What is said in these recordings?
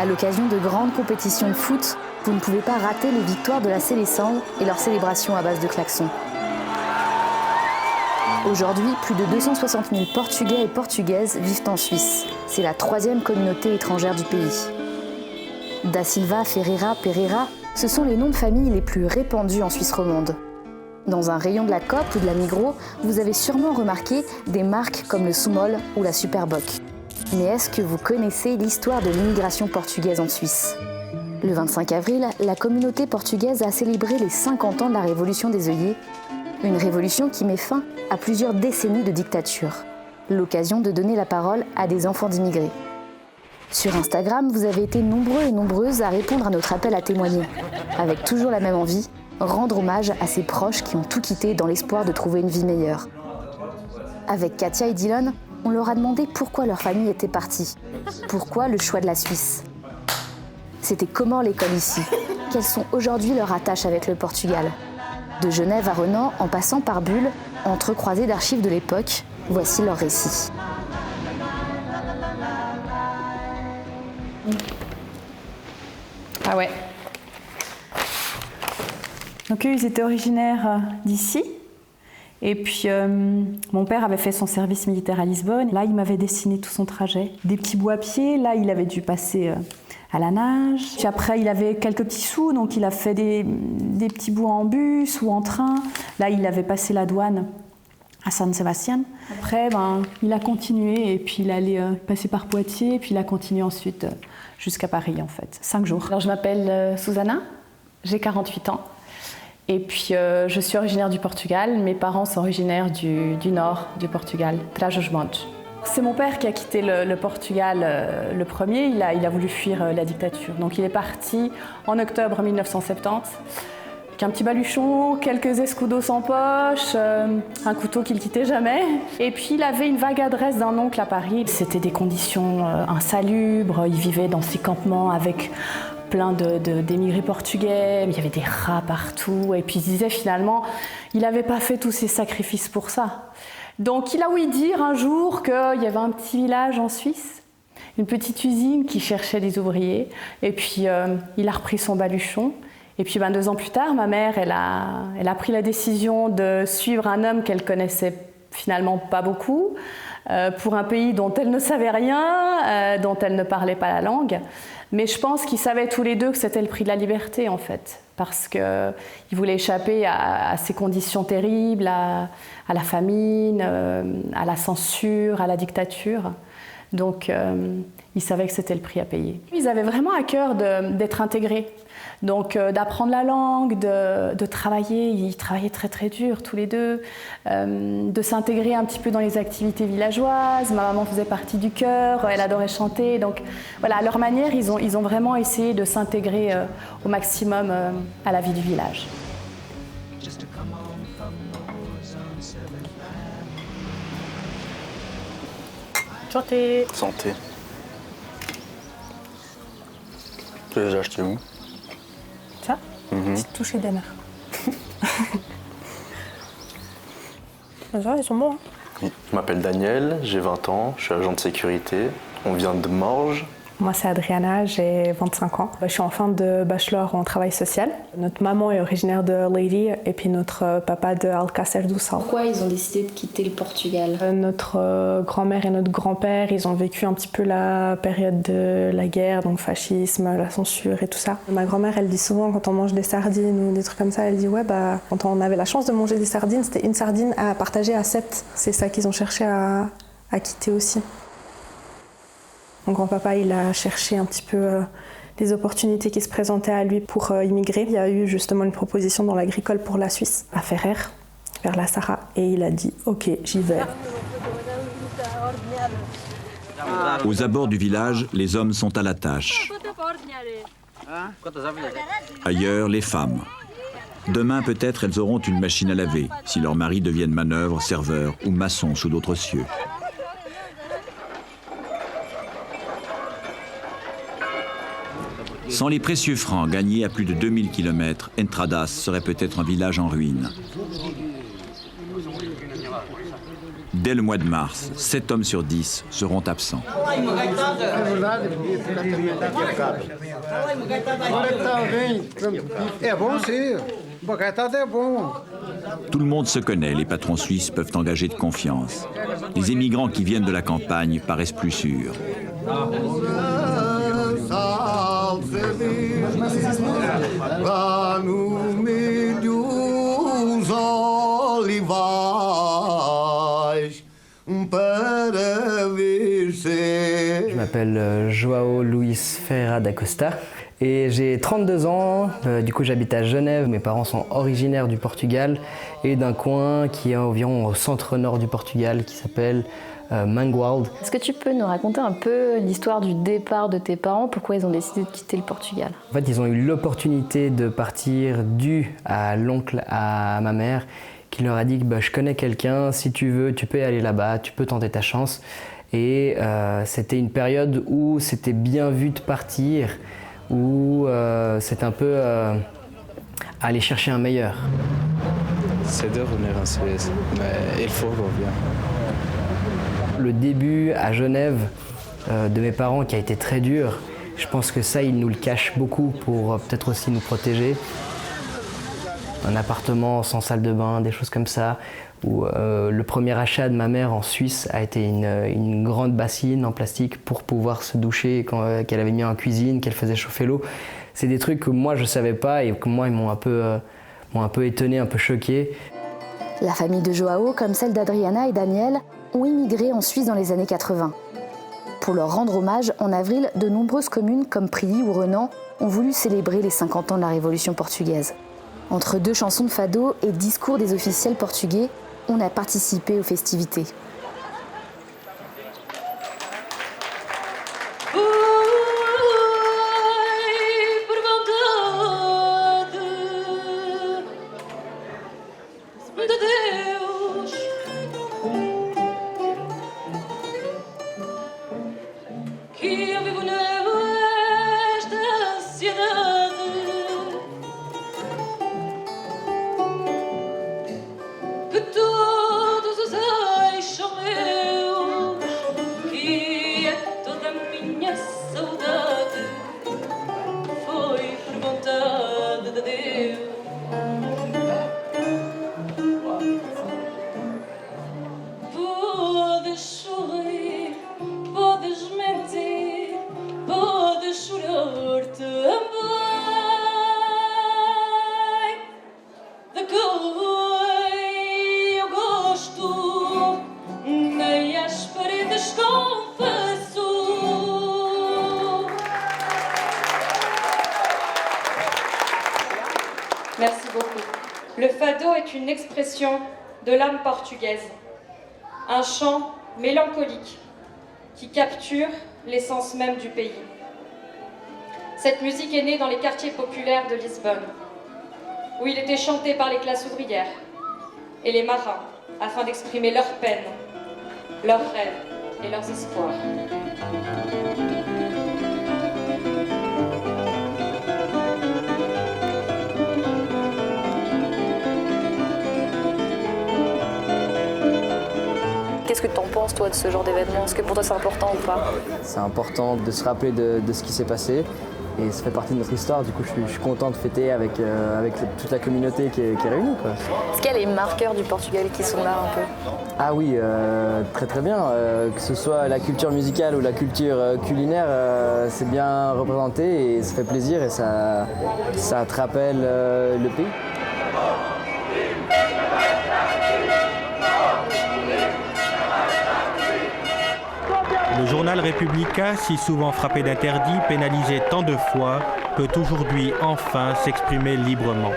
l'occasion de grandes compétitions de foot, vous ne pouvez pas rater les victoires de la Seleção et leurs célébrations à base de klaxons. Aujourd'hui, plus de 260 000 Portugais et Portugaises vivent en Suisse. C'est la 3e communauté étrangère du pays. Da Silva, Ferreira, Pereira, ce sont les noms de famille les plus répandus en Suisse romande. Dans un rayon de la Coop ou de la Migros, vous avez sûrement remarqué des marques comme le Sumol ou la Superboc. Mais est-ce que vous connaissez l'histoire de l'immigration portugaise en Suisse ? Le 25 avril, la communauté portugaise a célébré les 50 ans de la Révolution des œillets, une révolution qui met fin à plusieurs décennies de dictature. L'occasion de donner la parole à des enfants d'immigrés. Sur Instagram, vous avez été nombreux et nombreuses à répondre à notre appel à témoigner, avec toujours la même envie, rendre hommage à ces proches qui ont tout quitté dans l'espoir de trouver une vie meilleure. Avec Katia et Dylan, on leur a demandé pourquoi leur famille était partie, pourquoi le choix de la Suisse. C'était comment l'école ici, quelles sont aujourd'hui leurs attaches avec le Portugal. De Genève à Renan, en passant par Bulle, entrecroisés d'archives de l'époque, voici leur récit. Ah ouais. Donc eux, ils étaient originaires d'ici. Et puis, mon père avait fait son service militaire à Lisbonne. Là, il m'avait dessiné tout son trajet. Des petits bouts à pied. Là, il avait dû passer à la nage. Puis après, il avait quelques petits sous, donc il a fait des petits bouts en bus ou en train. Là, il avait passé la douane à San Sebastián. Après, il a continué et puis il allait passer par Poitiers. Et puis il a continué ensuite jusqu'à Paris, en fait. 5 jours. Alors, je m'appelle Susana, j'ai 48 ans. Et puis, je suis originaire du Portugal. Mes parents sont originaires du nord du Portugal, Trás-os-Montes. C'est mon père qui a quitté le Portugal le premier. Il a voulu fuir la dictature. Donc, il est parti en octobre 1970, avec un petit baluchon, quelques escudos en poche, un couteau qu'il ne quittait jamais. Et puis, il avait une vague adresse d'un oncle à Paris. C'était des conditions insalubres. Il vivait dans ces campements avec plein d'émigrés portugais, il y avait des rats partout, et puis il disait finalement, il n'avait pas fait tous ces sacrifices pour ça. Donc il a ouï dire un jour qu'il y avait un petit village en Suisse, une petite usine qui cherchait des ouvriers, et puis il a repris son baluchon, et puis 2 ans plus tard, ma mère, elle a pris la décision de suivre un homme qu'elle connaissait finalement pas beaucoup, pour un pays dont elle ne savait rien, dont elle ne parlait pas la langue. Mais je pense qu'ils savaient tous les deux que c'était le prix de la liberté, en fait, parce qu'ils voulaient échapper à ces conditions terribles, à la famine, à la censure, à la dictature. Donc, ils savaient que c'était le prix à payer. Ils avaient vraiment à cœur d'être intégrés, donc d'apprendre la langue, de travailler. Ils travaillaient très très dur tous les deux, de s'intégrer un petit peu dans les activités villageoises. Ma maman faisait partie du chœur, elle adorait chanter. Donc voilà, à leur manière, ils ont vraiment essayé de s'intégrer au maximum à la vie du village. Santé. Santé. Tu les as achetés où? Ça? Petite touche d'Anna. Ils sont bons. Hein. Oui. Je m'appelle Daniel, j'ai 20 ans, je suis agent de sécurité. On vient de Morges. Moi, c'est Adriana, j'ai 25 ans. Je suis en fin de bachelor en travail social. Notre maman est originaire de Leiria et puis notre papa de Alcácer do Sal. Pourquoi ils ont décidé de quitter le Portugal ? Notre grand-mère et notre grand-père, ils ont vécu un petit peu la période de la guerre, donc fascisme, la censure et tout ça. Ma grand-mère, elle dit souvent quand on mange des sardines ou des trucs comme ça, elle dit quand on avait la chance de manger des sardines, c'était une sardine à partager à 7. C'est ça qu'ils ont cherché à quitter aussi. Mon grand-papa, il a cherché un petit peu les opportunités qui se présentaient à lui pour immigrer. Il y a eu justement une proposition dans l'agricole pour la Suisse, à Ferrer, vers la Sarraz, et il a dit « Ok, j'y vais ». Aux abords du village, les hommes sont à la tâche. Ailleurs, les femmes. Demain, peut-être, elles auront une machine à laver, si leurs maris deviennent manœuvres, serveurs ou maçons sous d'autres cieux. Sans les précieux francs gagnés à plus de 2000 km, Entradas serait peut-être un village en ruine. Dès le mois de mars, 7 hommes sur 10 seront absents. Tout le monde se connaît, les patrons suisses peuvent engager de confiance. Les émigrants qui viennent de la campagne paraissent plus sûrs. Je m'appelle João Luís Ferreira da Costa et j'ai 32 ans. Du coup, j'habite à Genève. Mes parents sont originaires du Portugal et d'un coin qui est environ au centre-nord du Portugal qui s'appelle Mangualde. Est-ce que tu peux nous raconter un peu l'histoire du départ de tes parents? Pourquoi ils ont décidé de quitter le Portugal? En fait, ils ont eu l'opportunité de partir dû à l'oncle, à ma mère, qui leur a dit que je connais quelqu'un, si tu veux, tu peux aller là-bas, tu peux tenter ta chance. Et c'était une période où c'était bien vu de partir, où c'était un peu aller chercher un meilleur. C'est de revenir en Suisse, mais il faut revenir. Le début à Genève de mes parents qui a été très dur, je pense que ça, ils nous le cachent beaucoup pour peut-être aussi nous protéger. Un appartement sans salle de bain, des choses comme ça. Où le premier achat de ma mère en Suisse a été une grande bassine en plastique pour pouvoir se doucher qu'elle avait mis en cuisine, qu'elle faisait chauffer l'eau. C'est des trucs que moi je ne savais pas et que moi ils m'ont un peu étonné, un peu choqué. La famille de João, comme celle d'Adriana et Daniel, ont immigré en Suisse dans les années 80. Pour leur rendre hommage, en avril, de nombreuses communes comme Prilly ou Renan ont voulu célébrer les 50 ans de la Révolution portugaise. Entre 2 chansons de fado et discours des officiels portugais, on a participé aux festivités. Merci beaucoup. Le fado est une expression de l'âme portugaise, un chant mélancolique qui capture l'essence même du pays. Cette musique est née dans les quartiers populaires de Lisbonne, où il était chanté par les classes ouvrières et les marins afin d'exprimer leurs peines, leurs rêves et leurs espoirs. Qu'est-ce que tu en penses, toi, de ce genre d'événement? Est-ce que pour toi, c'est important ou pas? C'est important de se rappeler de ce qui s'est passé et ça fait partie de notre histoire. Du coup, je suis content de fêter avec toute la communauté qui est réunie, quoi. Est-ce qu'il y a les marqueurs du Portugal qui sont là un peu? Ah oui, très très bien. Que ce soit la culture musicale ou la culture culinaire, c'est bien représenté et ça fait plaisir et ça te rappelle le pays. Le journal républicain, si souvent frappé d'interdits, pénalisé tant de fois, peut aujourd'hui enfin s'exprimer librement.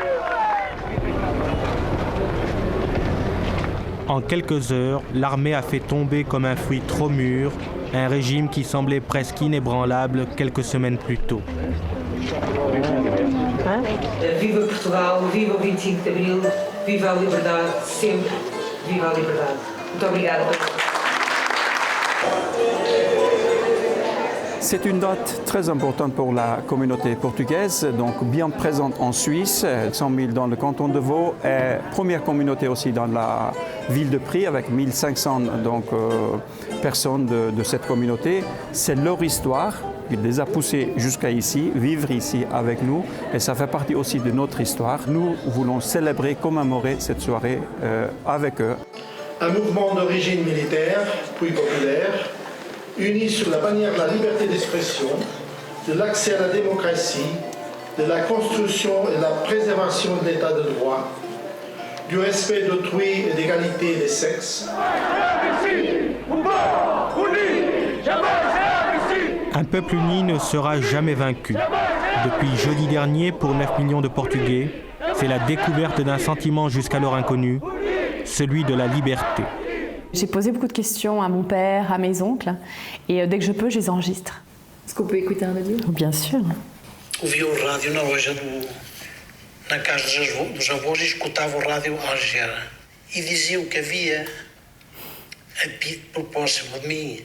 En quelques heures, l'armée a fait tomber comme un fruit trop mûr un régime qui semblait presque inébranlable quelques semaines plus tôt. Viva Portugal, viva o 25 de Abril, viva a liberdade, sempre viva a liberdade. Muito obrigada. C'est une date très importante pour la communauté portugaise, donc bien présente en Suisse, 100 000 dans le canton de Vaud, et première communauté aussi dans la ville de Pries avec 1500 personnes de cette communauté. C'est leur histoire qui les a poussés jusqu'à ici, vivre ici avec nous, et ça fait partie aussi de notre histoire. Nous voulons célébrer, commémorer cette soirée avec eux. Un mouvement d'origine militaire, puis populaire, uni sur la bannière de la liberté d'expression, de l'accès à la démocratie, de la construction et de la préservation de l'état de droit, du respect d'autrui et d'égalité des sexes. Un peuple uni ne sera jamais vaincu. Depuis jeudi dernier, pour 9 millions de Portugais, c'est la découverte d'un sentiment jusqu'alors inconnu, celui de la liberté. J'ai posé beaucoup de questions à mon père, à mes oncles, et dès que je peux, je les enregistre. Est-ce qu'on peut écouter un audio ? Bien sûr. Ouvia o rádio na loja na casa dos avós e escutava o rádio a Alger. E diziam que havia apito próximo de mim.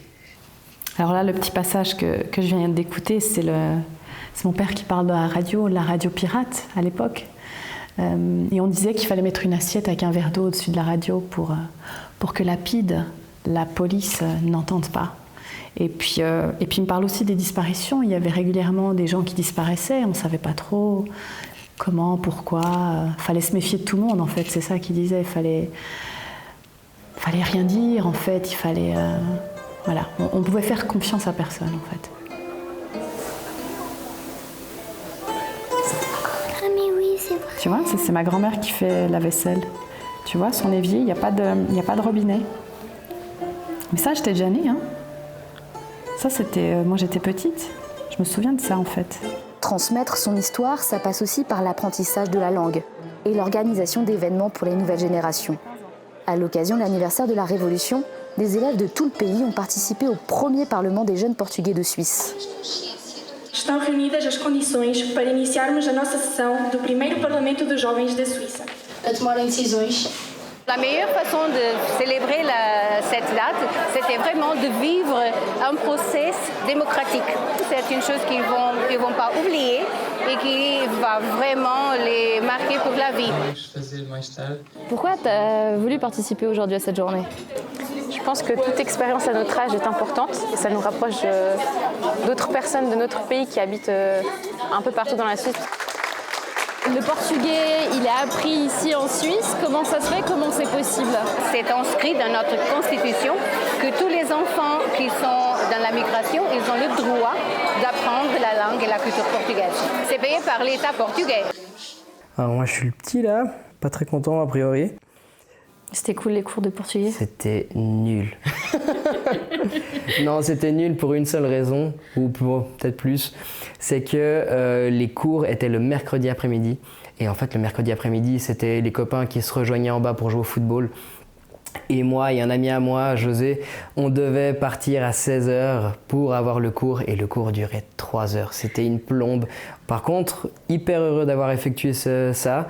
Alors là, le petit passage que je viens d'écouter, c'est mon père qui parle de la radio pirate à l'époque. Et on disait qu'il fallait mettre une assiette avec un verre d'eau au-dessus de la radio pour que la PIDE, la police, n'entende pas. Et puis il me parle aussi des disparitions. Il y avait régulièrement des gens qui disparaissaient. On ne savait pas trop comment, pourquoi. Il fallait se méfier de tout le monde, en fait. C'est ça qu'il disait. Il fallait rien dire, en fait. Il fallait... voilà. On pouvait faire confiance à personne, en fait. Tu vois, c'est ma grand-mère qui fait la vaisselle. Tu vois, son évier, il n'y a pas de robinet. Mais ça, j'étais déjà née, hein. Ça, c'était... moi, j'étais petite. Je me souviens de ça, en fait. Transmettre son histoire, ça passe aussi par l'apprentissage de la langue et l'organisation d'événements pour les nouvelles générations. À l'occasion de l'anniversaire de la Révolution, des élèves de tout le pays ont participé au premier Parlement des jeunes Portugais de Suisse. Estão reunidas as condições para iniciarmos a nossa sessão do primeiro Parlamento dos Jovens da Suíça. A tomarem decisões. La meilleure façon de célébrer cette date, c'était vraiment de vivre un processus démocratique. C'est une chose qu'ils vont pas oublier et qui va vraiment les marquer pour la vie. Pourquoi tu as voulu participer aujourd'hui à cette journée ? Je pense que toute expérience à notre âge est importante et ça nous rapproche d'autres personnes de notre pays qui habitent un peu partout dans la Suisse. Le portugais, il est appris ici en Suisse. Comment ça se fait ? Comment c'est possible ? C'est inscrit dans notre constitution que tous les enfants qui sont dans la migration, ils ont le droit d'apprendre la langue et la culture portugaise. C'est payé par l'État portugais. Alors moi je suis le petit là, pas très content a priori. C'était cool les cours de portugais ? C'était nul. Non, c'était nul pour une seule raison, ou peut-être plus, c'est que les cours étaient le mercredi après-midi. Et en fait, le mercredi après-midi, c'était les copains qui se rejoignaient en bas pour jouer au football. Et moi et un ami à moi, José, on devait partir à 16h pour avoir le cours, et le cours durait 3 heures. C'était une plombe. Par contre, hyper heureux d'avoir effectué ça.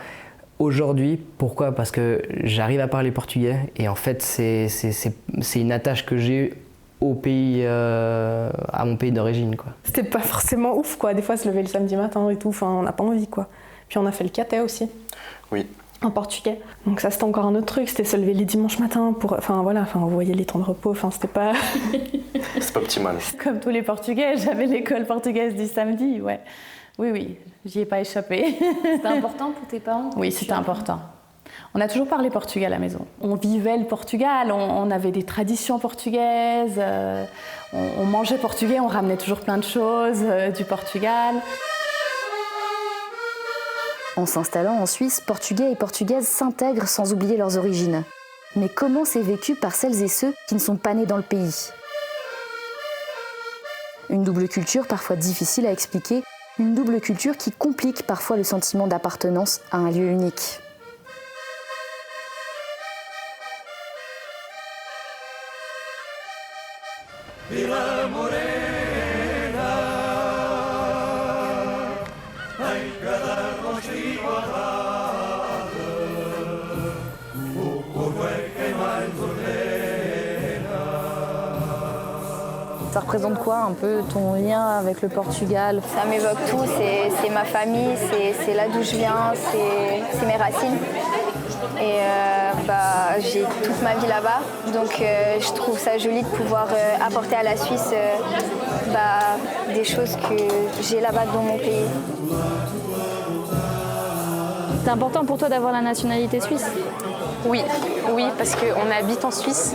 Aujourd'hui, pourquoi ? Parce que j'arrive à parler portugais et en fait c'est une attache que j'ai au pays, à mon pays d'origine, quoi. C'était pas forcément ouf, quoi. Des fois se lever le samedi matin et tout, enfin on n'a pas envie, quoi. Puis on a fait le caté aussi. Oui. En portugais. Donc ça c'était encore un autre truc, c'était se lever les dimanches matins pour... Enfin voilà, vous voyez les temps de repos, enfin c'était pas... C'est pas optimal. Comme tous les Portugais, j'avais l'école portugaise du samedi, ouais. Oui, j'y ai pas échappé. C'était important pour tes parents ? Oui, c'était important. On a toujours parlé portugais à la maison. On vivait le Portugal, on avait des traditions portugaises, on mangeait portugais, on ramenait toujours plein de choses du Portugal. En s'installant en Suisse, Portugais et Portugaises s'intègrent sans oublier leurs origines. Mais comment c'est vécu par celles et ceux qui ne sont pas nés dans le pays ? Une double culture parfois difficile à expliquer, une double culture qui complique parfois le sentiment d'appartenance à un lieu unique. Ça représente quoi un peu ton lien avec le Portugal? Ça m'évoque tout, c'est ma famille, c'est là d'où je viens, c'est mes racines. Et j'ai toute ma vie là-bas, donc je trouve ça joli de pouvoir apporter à la Suisse des choses que j'ai là-bas dans mon pays. C'est important pour toi d'avoir la nationalité suisse? Oui, parce qu'on habite en Suisse.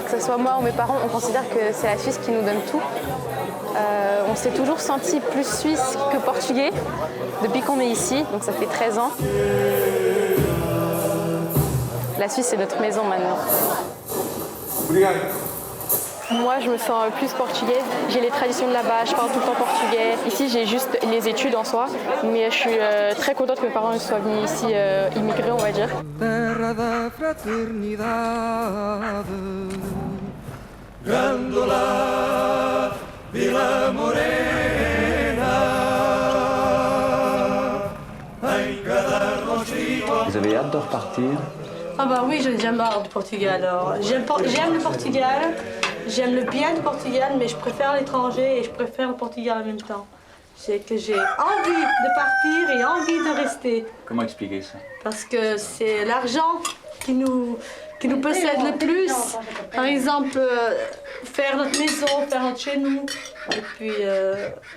Que ce soit moi ou mes parents, on considère que c'est la Suisse qui nous donne tout. On s'est toujours senti plus suisse que portugais depuis qu'on est ici, donc ça fait 13 ans. La Suisse, c'est notre maison maintenant. Moi, je me sens plus portugaise. J'ai les traditions de là-bas, je parle tout le temps portugais. Ici, j'ai juste les études en soi, mais je suis très contente que mes parents soient venus ici immigrer, on va dire. Vous avez hâte de repartir? Ah bah oui, j'ai déjà marre du Portugal. Alors, j'aime le Portugal, j'aime le bien du Portugal, mais je préfère l'étranger et je préfère le Portugal en même temps. C'est que j'ai envie de partir et envie de rester. Comment expliquer ça? Parce que c'est l'argent qui nous possède le plus. Par exemple, faire notre maison, faire notre chez nous. Et puis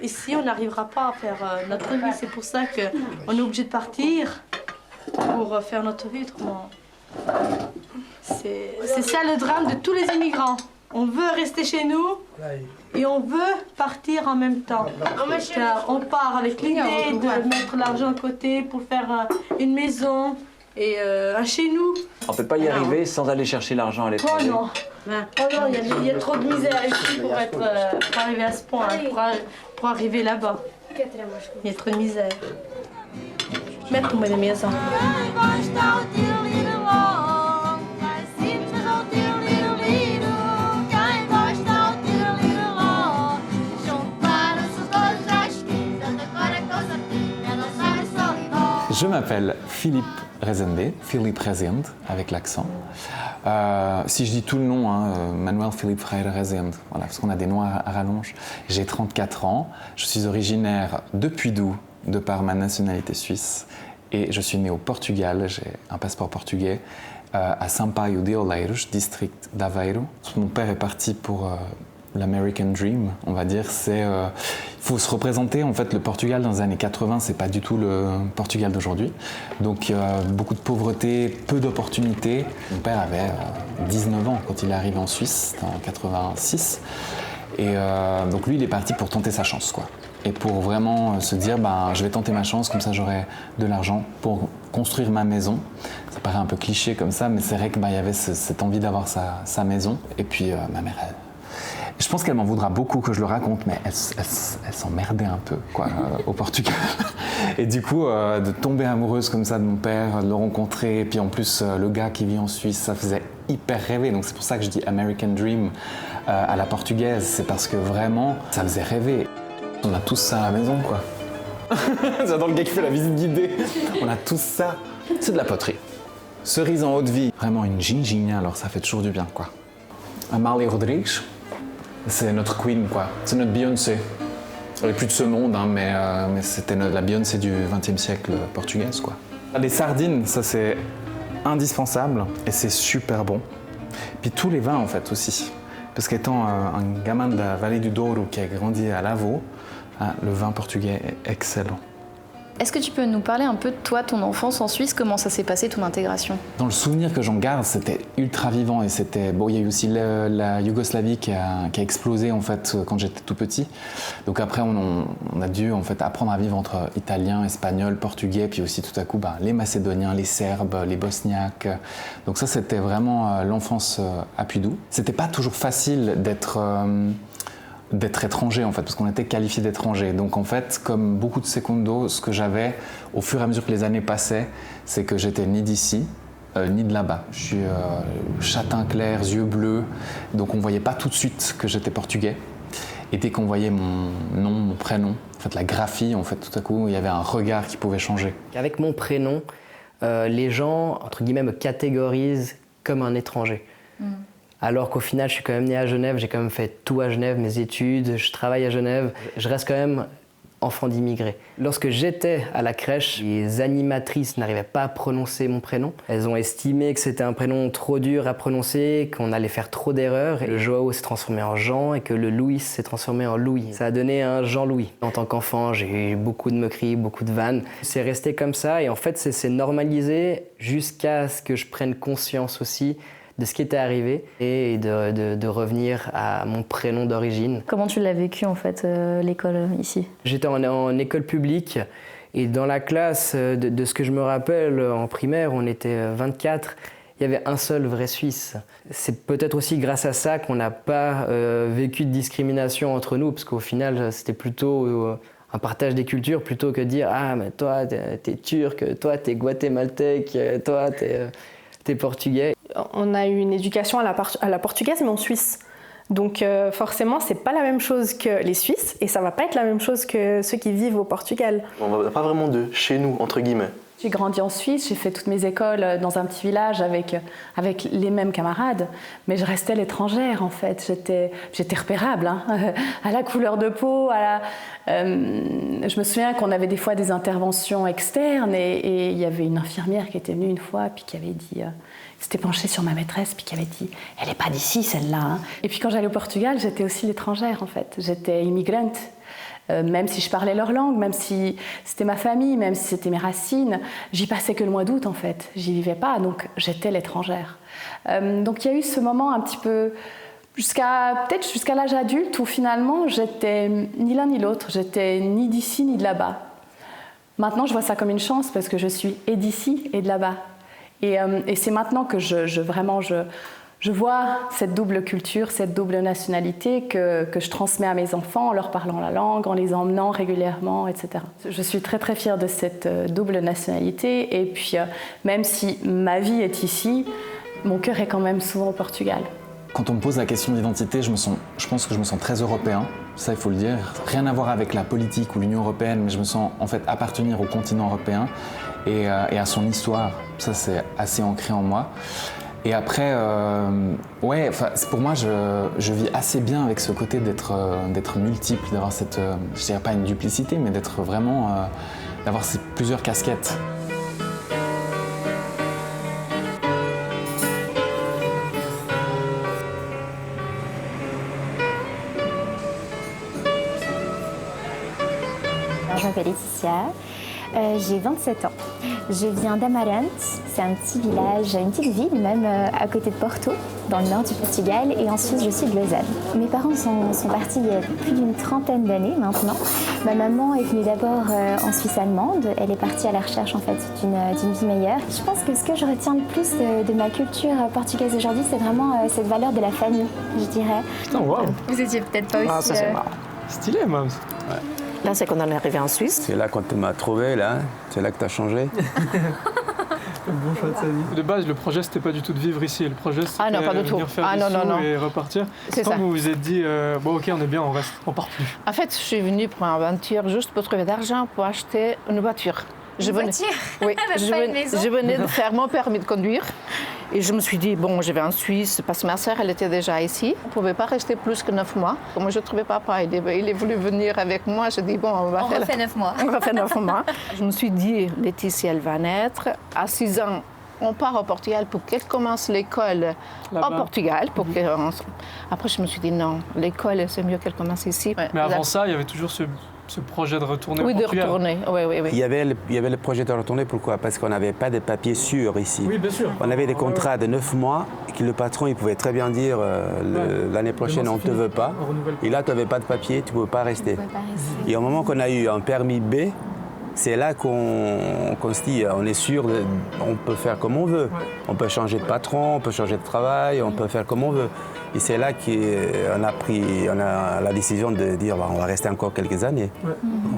ici, on n'arrivera pas à faire notre vie. C'est pour ça qu'on est obligé de partir pour faire notre vie autrement. C'est ça le drame de tous les immigrants. On veut rester chez nous et on veut partir en même temps. Car on part avec l'idée de mettre l'argent de côté pour faire une maison et un chez nous. On ne peut pas y arriver sans aller chercher l'argent à l'étranger. Oh non, il y a trop de misère ici pour arriver à ce point, pour arriver là-bas. Il y a trop de misère. Mettre uma mesa. Je m'appelle Philippe Rezende, Philippe Rezende avec l'accent. Si je dis tout le nom, Manuel Philippe Freire Rezende, voilà, parce qu'on a des noms à rallonge. J'ai 34 ans, je suis originaire de Puydou, de par ma nationalité suisse, et je suis né au Portugal, j'ai un passeport portugais, à Sampaio de Oleiros, district d'Aveiro. Mon père est parti pour l'American Dream, on va dire. Il faut se représenter, en fait, le Portugal dans les années 80, c'est pas du tout le Portugal d'aujourd'hui. Donc beaucoup de pauvreté, peu d'opportunités. Mon père avait 19 ans quand il est arrivé en Suisse, c'était en 86. Et donc lui, il est parti pour tenter sa chance, quoi. Et pour vraiment se dire, je vais tenter ma chance, comme ça j'aurai de l'argent pour construire ma maison. Ça paraît un peu cliché comme ça, mais c'est vrai qu'il y avait cette envie d'avoir sa maison. Et puis ma mère, je pense qu'elle m'en voudra beaucoup que je le raconte, mais elle s'emmerdait un peu, quoi, au Portugal. Et du coup, de tomber amoureuse comme ça de mon père, de le rencontrer, et puis en plus, le gars qui vit en Suisse, ça faisait hyper rêver. Donc c'est pour ça que je dis American Dream à la portugaise, c'est parce que vraiment, ça faisait rêver. On a tous ça à la maison, quoi. J'adore le gars qui fait la visite guidée. On a tous ça. C'est de la poterie. Cerise en haut de vie. Vraiment une ginginha, alors ça fait toujours du bien, quoi. Amália Rodrigues, c'est notre queen, quoi. C'est notre Beyoncé. Elle n'est plus de ce monde, mais c'était la Beyoncé du XXe siècle portugaise, quoi. Les sardines, ça c'est indispensable et c'est super bon. Puis tous les vins, en fait, aussi. Parce qu'étant un gamin de la vallée du Douro qui a grandi à Lavaux, le vin portugais est excellent. Est-ce que tu peux nous parler un peu de toi, ton enfance en Suisse, comment ça s'est passé, ton intégration? Dans le souvenir que j'en garde, c'était ultra vivant et c'était... Bon, il y a eu aussi la Yougoslavie qui a explosé en fait quand j'étais tout petit. Donc après, on a dû en fait apprendre à vivre entre italien, espagnol, portugais, puis aussi tout à coup les Macédoniens, les Serbes, les Bosniaques. Donc ça, c'était vraiment l'enfance à Puydou. C'était pas toujours facile d'être étranger en fait, parce qu'on était qualifié d'étranger. Donc en fait, comme beaucoup de secondo, ce que j'avais au fur et à mesure que les années passaient, c'est que j'étais ni d'ici, ni de là-bas. Je suis châtain clair, yeux bleus, donc on voyait pas tout de suite que j'étais portugais. Et dès qu'on voyait mon nom, mon prénom, en fait la graphie, en fait tout à coup, il y avait un regard qui pouvait changer. Avec mon prénom, les gens, entre guillemets, me catégorisent comme un étranger. alors qu'au final, je suis quand même né à Genève, j'ai quand même fait tout à Genève, mes études, je travaille à Genève. Je reste quand même enfant d'immigrés. Lorsque j'étais à la crèche, les animatrices n'arrivaient pas à prononcer mon prénom. Elles ont estimé que c'était un prénom trop dur à prononcer, qu'on allait faire trop d'erreurs. Et le Joao s'est transformé en Jean et que le Louis s'est transformé en Louis. Ça a donné un Jean-Louis. En tant qu'enfant, j'ai eu beaucoup de moqueries, beaucoup de vannes. C'est resté comme ça et en fait, c'est normalisé jusqu'à ce que je prenne conscience aussi de ce qui était arrivé et de revenir à mon prénom d'origine. Comment tu l'as vécu en fait, l'école ici? J'étais en école publique et dans la classe, de ce que je me rappelle, en primaire, on était 24, il y avait un seul vrai Suisse. C'est peut-être aussi grâce à ça qu'on n'a pas vécu de discrimination entre nous, parce qu'au final, c'était plutôt un partage des cultures plutôt que de dire « Ah, mais toi, t'es turc, toi, t'es guatémaltèque, toi, t'es portugais ». On a eu une éducation à la portugaise, mais en Suisse. Donc forcément, c'est pas la même chose que les Suisses, et ça va pas être la même chose que ceux qui vivent au Portugal. On n'a pas vraiment de chez nous, entre guillemets. J'ai grandi en Suisse, j'ai fait toutes mes écoles dans un petit village avec les mêmes camarades, mais je restais l'étrangère en fait. J'étais repérable, hein, à la couleur de peau. Je me souviens qu'on avait des fois des interventions externes et il y avait une infirmière qui était venue une fois puis qui avait dit, s'était penchée sur ma maîtresse puis qui avait dit « Elle n'est pas d'ici celle-là hein. ». Et puis quand j'allais au Portugal, j'étais aussi l'étrangère en fait. J'étais immigrante. Même si je parlais leur langue, même si c'était ma famille, même si c'était mes racines, j'y passais que le mois d'août en fait, j'y vivais pas, donc j'étais l'étrangère. Donc il y a eu ce moment un petit peu, peut-être jusqu'à l'âge adulte, où finalement j'étais ni l'un ni l'autre, j'étais ni d'ici ni de là-bas. Maintenant je vois ça comme une chance parce que je suis et d'ici et de là-bas. Et c'est maintenant que je vois cette double culture, cette double nationalité que je transmets à mes enfants en leur parlant la langue, en les emmenant régulièrement, etc. Je suis très très fière de cette double nationalité et puis même si ma vie est ici, mon cœur est quand même souvent au Portugal. Quand on me pose la question d'identité, je pense que je me sens très européen, ça il faut le dire. Rien à voir avec la politique ou l'Union européenne, mais je me sens en fait appartenir au continent européen et à son histoire. Ça c'est assez ancré en moi. Et après, pour moi, je vis assez bien avec ce côté d'être multiple, d'avoir cette, je dirais pas une duplicité, mais d'être vraiment, d'avoir ces plusieurs casquettes. Je m'appelle Laetitia, j'ai 27 ans. Je viens d'Amarante, c'est un petit village, une petite ville même à côté de Porto, dans le nord du Portugal, et en Suisse je suis de Lausanne. Mes parents sont partis il y a plus d'une trentaine d'années maintenant. Ma maman est venue d'abord en Suisse allemande, elle est partie à la recherche en fait d'une vie meilleure. Je pense que ce que je retiens le plus de ma culture portugaise aujourd'hui, c'est vraiment cette valeur de la famille, je dirais. Putain, wow. Vous étiez peut-être pas aussi... Ah, ça c'est marrant. Stylé, Mams. Ouais. Là, c'est qu'on en est arrivé en Suisse. C'est là quand tu m'as trouvé, là. C'est là que tu as changé. Le bon choix de sa vie. De base, le projet, c'était pas du tout de vivre ici. Le projet, c'était de venir faire des sous et repartir. C'est quand ça. vous vous êtes dit, bon, ok, on est bien, on reste, on part plus. En fait, je suis venue pour une aventure juste pour trouver de l'argent pour acheter une voiture. Une voiture? Oui, pas une maison. je venais de faire mon permis de conduire. Et je me suis dit, bon, je vais en Suisse, parce que ma sœur, elle était déjà ici. On ne pouvait pas rester plus que 9 mois. Moi, je ne trouvais papa, il est voulu venir avec moi. Je dis, bon, on refait 9 mois. On refait 9 mois. Je me suis dit, Laetitia, elle va naître. À 6 ans, on part au Portugal pour qu'elle commence l'école au Portugal. Après, je me suis dit, non, l'école, c'est mieux qu'elle commence ici. Mais avant ça, il y avait toujours ce projet de retourner au Portugal. Oui, de retourner, oui. Il y avait le projet de retourner, pourquoi? Parce qu'on n'avait pas de papiers sûrs ici. Oui, bien sûr. On avait des contrats de 9 mois et que le patron, il pouvait très bien dire l'année prochaine, on ne te veut pas. Et là, tu n'avais pas de papier, tu ne pouvais pas rester. Et au moment qu'on a eu un permis B, c'est là qu'on se dit, on est sûr, on peut faire comme on veut. Ouais. On peut changer de patron, on peut changer de travail, on peut faire comme on veut. Et c'est là qu'on a la décision de dire, on va rester encore quelques années. Ouais.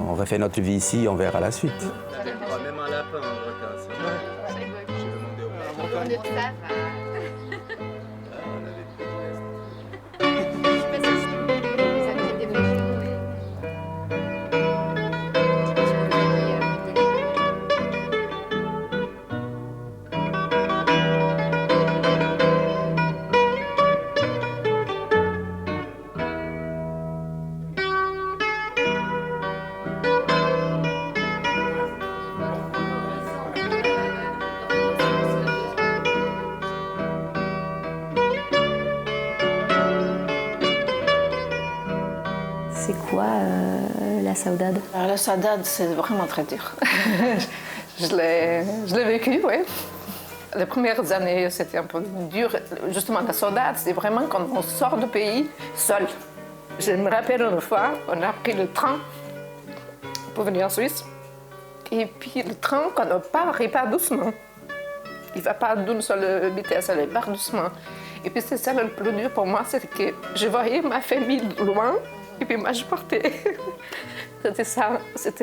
On refait notre vie ici, on verra la suite. Même un lapin en requin, c'est vrai. C'est quoi la saudade? Alors, la saudade, c'est vraiment très dur. je l'ai vécu, oui. Les premières années, c'était un peu dur. Justement, la saudade, c'est vraiment quand on sort du pays seul. Je me rappelle une fois, on a pris le train pour venir en Suisse. Et puis le train, quand on part, il part doucement. Il ne va pas d'une seule vitesse, il part doucement. Et puis c'est ça le plus dur pour moi, c'est que je voyais ma famille loin, et puis moi je partais. C'était ça,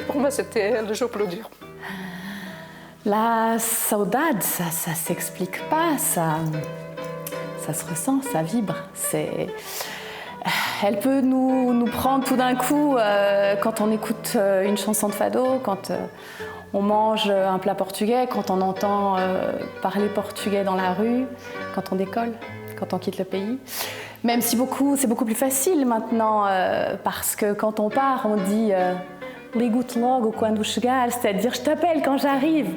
pour moi c'était le jour le plus dur. La saudade, ça ne s'explique pas, ça se ressent, ça vibre. Elle peut nous prendre tout d'un coup quand on écoute une chanson de fado, quand on mange un plat portugais, quand on entend parler portugais dans la rue, quand on décolle, quand on quitte le pays. Même si c'est beaucoup plus facile maintenant, parce que quand on part, on dit ligo-te logo quando chegar, c'est-à-dire je t'appelle quand j'arrive.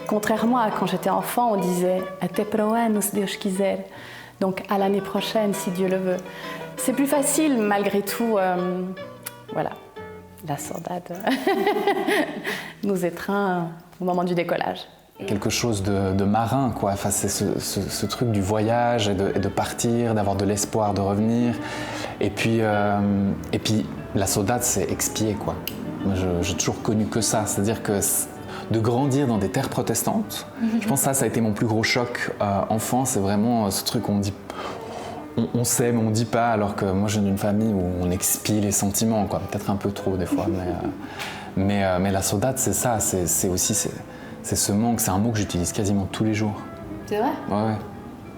Contrairement à quand j'étais enfant, on disait até para o ano se Deus quiser. Donc à l'année prochaine, si Dieu le veut. C'est plus facile malgré tout. Voilà, la saudade nous étreint au moment du décollage. Quelque chose de marin, quoi. Enfin, c'est ce truc du voyage et de partir, d'avoir de l'espoir de revenir. Et puis la saudade, c'est expier, quoi. Moi, j'ai toujours connu que ça, c'est-à-dire que de grandir dans des terres protestantes, je pense que ça a été mon plus gros choc enfant, c'est vraiment ce truc où on dit, on sait mais on dit pas, alors que moi je viens d'une famille où on expie les sentiments, quoi, peut-être un peu trop des fois, mais la saudade c'est ça, c'est aussi ce manque, c'est un mot que j'utilise quasiment tous les jours. C'est vrai? Ouais.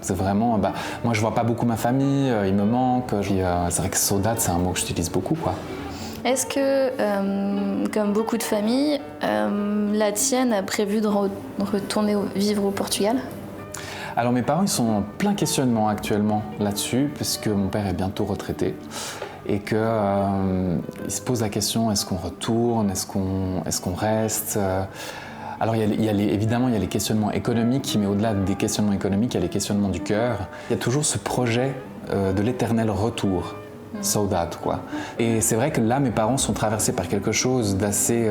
C'est vraiment, moi je vois pas beaucoup ma famille, il me manque, puis c'est vrai que saudade c'est un mot que j'utilise beaucoup, quoi. Est-ce que, comme beaucoup de familles, la tienne a prévu de retourner vivre au Portugal? Alors mes parents ils sont en plein questionnement actuellement là-dessus, puisque mon père est bientôt retraité et qu'il se pose la question, est-ce qu'on retourne, est-ce qu'on reste? Alors évidemment il y a les questionnements économiques, mais au-delà des questionnements économiques, il y a les questionnements du cœur. Il y a toujours ce projet de l'éternel retour. Saudade, quoi. Et c'est vrai que là, mes parents sont traversés par quelque chose d'assez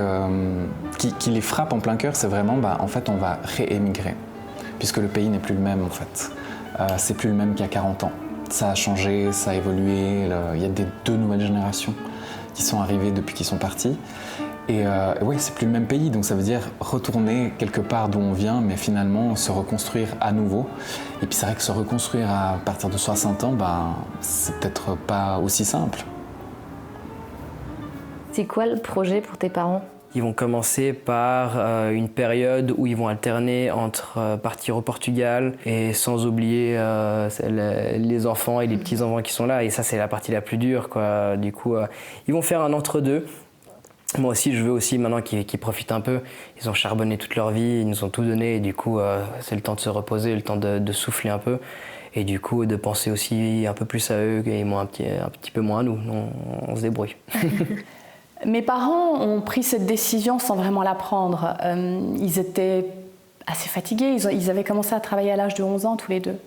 qui les frappe en plein cœur. C'est vraiment, en fait, on va réémigrer, puisque le pays n'est plus le même, en fait. C'est plus le même qu'il y a 40 ans. Ça a changé, ça a évolué. Il y a deux nouvelles générations qui sont arrivées depuis qu'ils sont partis. Et oui, c'est plus le même pays, donc ça veut dire retourner quelque part d'où on vient, mais finalement se reconstruire à nouveau. Et puis c'est vrai que se reconstruire à partir de 60 ans, c'est peut-être pas aussi simple. C'est quoi le projet pour tes parents? Ils vont commencer par une période où ils vont alterner entre partir au Portugal et sans oublier les enfants et les petits-enfants qui sont là. Et ça, c'est la partie la plus dure, quoi. Du coup, ils vont faire un entre-deux. Moi aussi, je veux aussi maintenant qu'ils profitent un peu. Ils ont charbonné toute leur vie, ils nous ont tout donné. Et du coup, c'est le temps de se reposer, le temps de souffler un peu. Et du coup, de penser aussi un peu plus à eux et un petit peu moins à nous. On se débrouille. Mes parents ont pris cette décision sans vraiment la prendre. Ils étaient assez fatigués. Ils avaient commencé à travailler à l'âge de 11 ans tous les deux.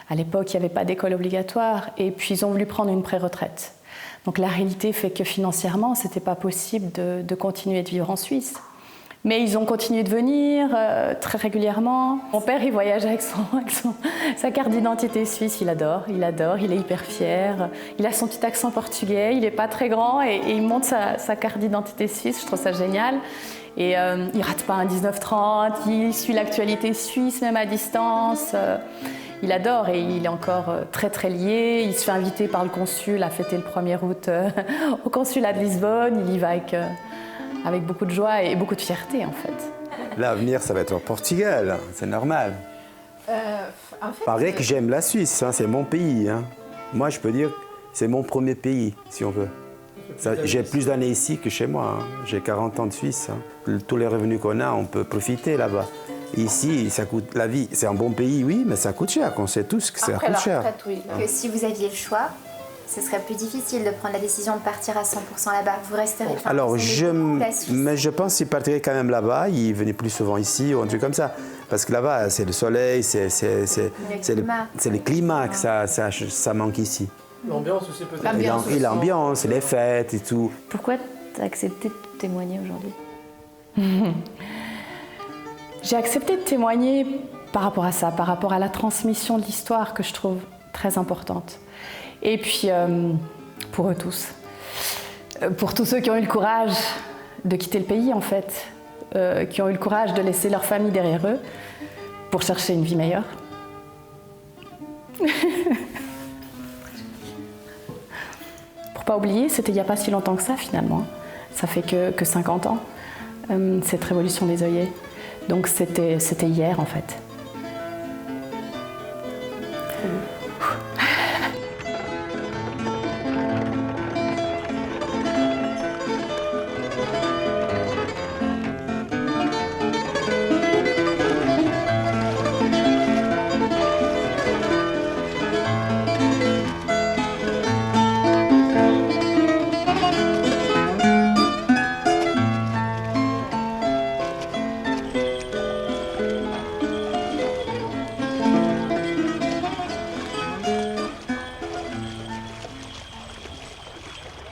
À l'époque, il n'y avait pas d'école obligatoire. Et puis, ils ont voulu prendre une pré-retraite. Donc la réalité fait que financièrement, ce n'était pas possible de continuer de vivre en Suisse. Mais ils ont continué de venir très régulièrement. Mon père, il voyage avec sa carte d'identité suisse. Il adore, il est hyper fier. Il a son petit accent portugais, il n'est pas très grand et il monte sa carte d'identité suisse. Je trouve ça génial. Et il ne rate pas un 19-30, il suit l'actualité suisse, même à distance. Il adore et il est encore très très lié. Il se fait inviter par le consul à fêter le 1er août au consulat de Lisbonne. Il y va avec beaucoup de joie et beaucoup de fierté en fait. L'avenir, ça va être au Portugal, c'est normal. Pareil que j'aime la Suisse, c'est mon pays. Moi, je peux dire que c'est mon premier pays, si on veut. J'ai plus d'années ici que chez moi. J'ai 40 ans de Suisse. Tous les revenus qu'on a, on peut profiter là-bas. Ici, ça coûte la vie. C'est un bon pays, oui, mais ça coûte cher. On sait tous que ça coûte cher. Oui. Que si vous aviez le choix, ce serait plus difficile de prendre la décision de partir à 100% là-bas. Vous resterez. Alors, je pense qu'il partirait quand même là-bas. Il venait plus souvent ici ou un truc comme ça. Parce que là-bas, c'est le soleil, c'est le climat que ça manque ici. L'ambiance aussi peut-être. Et l'ambiance, les fêtes et tout. Pourquoi tu as accepté de témoigner aujourd'hui? J'ai accepté de témoigner par rapport à ça, par rapport à la transmission de l'histoire que je trouve très importante. Et puis, pour eux tous. Pour tous ceux qui ont eu le courage de quitter le pays, en fait, qui ont eu le courage de laisser leur famille derrière eux pour chercher une vie meilleure. Pour pas oublier, c'était il n'y a pas si longtemps que ça, finalement. Ça fait que 50 ans, cette révolution des œillets. Donc c'était hier, en fait.